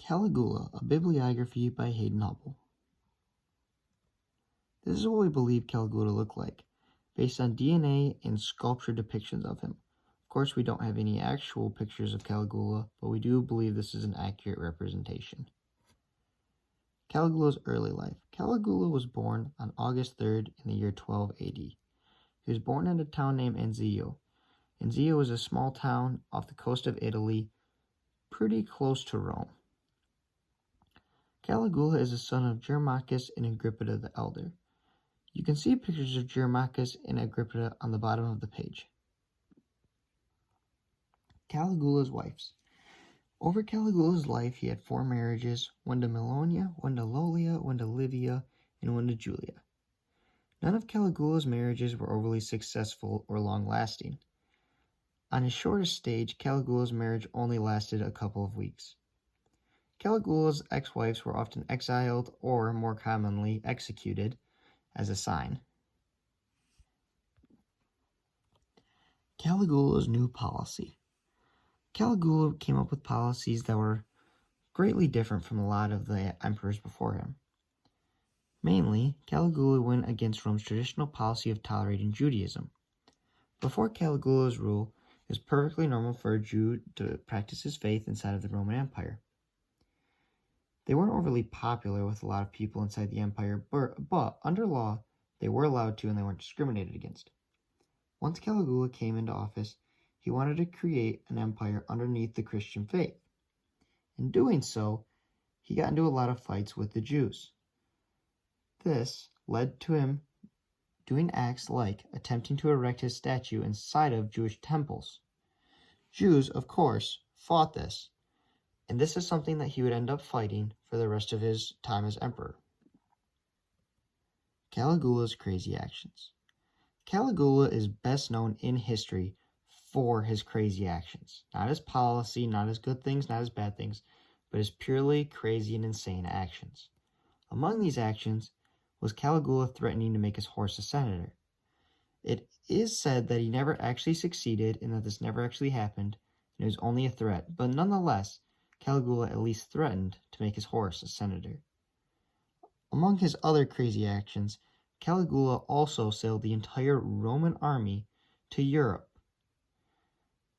Caligula, a bibliography by Hayden Hubel. This is what we believe Caligula looked like, based on DNA and sculpture depictions of him. Of course, we don't have any actual pictures of Caligula, but we do believe this is an accurate representation. Caligula's early life. Caligula was born on August 3rd in the year 12 AD. He was born in a town named Anzio. Anzio is a small town off the coast of Italy, pretty close to Rome. Caligula is the son of Germachus and Agrippina the Elder. You can see pictures of Germachus and Agrippina on the bottom of the page. Caligula's wives. Over Caligula's life, he had 4 marriages, one to Milonia, one to Lolia, one to Livia, and one to Julia. None of Caligula's marriages were overly successful or long-lasting. On his shortest stage, Caligula's marriage only lasted a couple of weeks. Caligula's ex-wives were often exiled or, more commonly, executed as a sign. Caligula's new policy. Caligula came up with policies that were greatly different from a lot of the emperors before him. Mainly, Caligula went against Rome's traditional policy of tolerating Judaism. Before Caligula's rule, it was perfectly normal for a Jew to practice his faith inside of the Roman Empire. They weren't overly popular with a lot of people inside the empire, but under law, they were allowed to and they weren't discriminated against. Once Caligula came into office, he wanted to create an empire underneath the Christian faith. In doing so, he got into a lot of fights with the Jews. This led to him doing acts like attempting to erect his statue inside of Jewish temples. Jews, of course, fought this, and this is something that he would end up fighting for the rest of his time as emperor. Caligula's crazy actions. Caligula is best known in history for his crazy actions. Not his policy, not his good things, not his bad things, but his purely crazy and insane actions. Among these actions was Caligula threatening to make his horse a senator. It is said that he never actually succeeded and that this never actually happened, and it was only a threat, but nonetheless, Caligula at least threatened to make his horse a senator. Among his other crazy actions, Caligula also sailed the entire Roman army to Europe.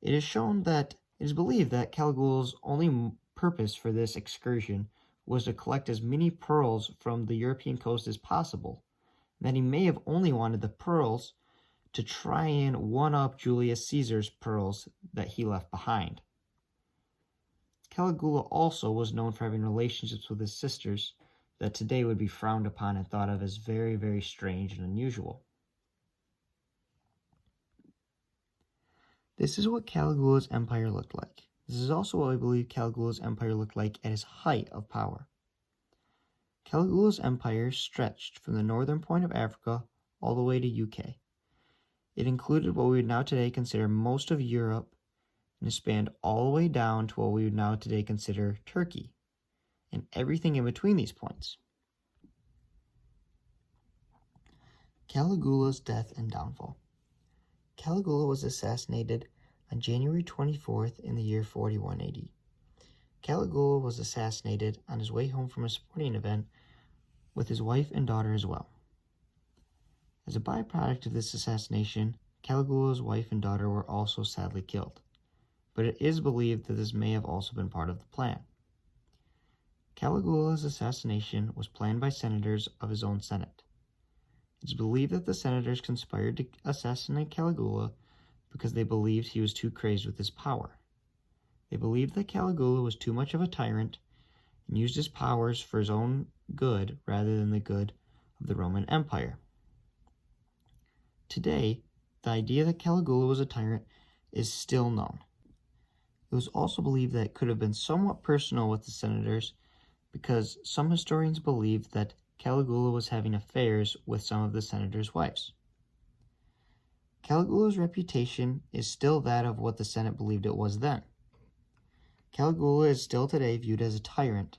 It is believed that Caligula's only purpose for this excursion was to collect as many pearls from the European coast as possible, and that he may have only wanted the pearls to try and one-up Julius Caesar's pearls that he left behind. Caligula also was known for having relationships with his sisters that today would be frowned upon and thought of as very, very strange and unusual. This is what Caligula's empire looked like. This is also what we believe Caligula's empire looked like at his height of power. Caligula's empire stretched from the northern point of Africa all the way to UK. It included what we would now today consider most of Europe, and it spanned all the way down to what we would now today consider Turkey, and everything in between these points. Caligula's death and downfall. Caligula was assassinated on January 24th in the year 41 AD. Caligula was assassinated on his way home from a sporting event with his wife and daughter as well. As a byproduct of this assassination, Caligula's wife and daughter were also sadly killed, but it is believed that this may have also been part of the plan. Caligula's assassination was planned by senators of his own Senate. It's believed that the senators conspired to assassinate Caligula because they believed he was too crazed with his power. They believed that Caligula was too much of a tyrant and used his powers for his own good rather than the good of the Roman Empire. Today, the idea that Caligula was a tyrant is still known. It was also believed that it could have been somewhat personal with the senators because some historians believe that Caligula was having affairs with some of the senators' wives. Caligula's reputation is still that of what the Senate believed it was then. Caligula is still today viewed as a tyrant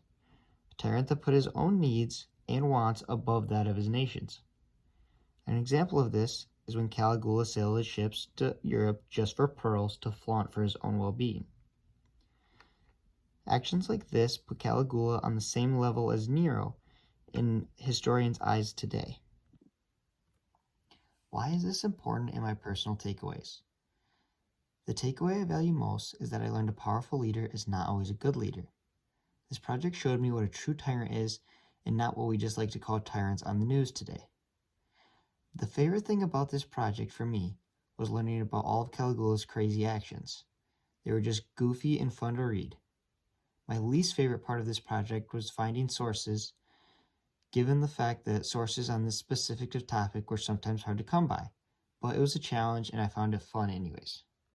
that put his own needs and wants above that of his nations. An example of this is when Caligula sailed his ships to Europe just for pearls to flaunt for his own well-being. Actions like this put Caligula on the same level as Nero in historians' eyes today. Why is this important in my personal takeaways? The takeaway I value most is that I learned a powerful leader is not always a good leader. This project showed me what a true tyrant is and not what we just like to call tyrants on the news today. The favorite thing about this project for me was learning about all of Caligula's crazy actions. They were just goofy and fun to read. My least favorite part of this project was finding sources, given the fact that sources on this specific topic were sometimes hard to come by, but it was a challenge and I found it fun anyways.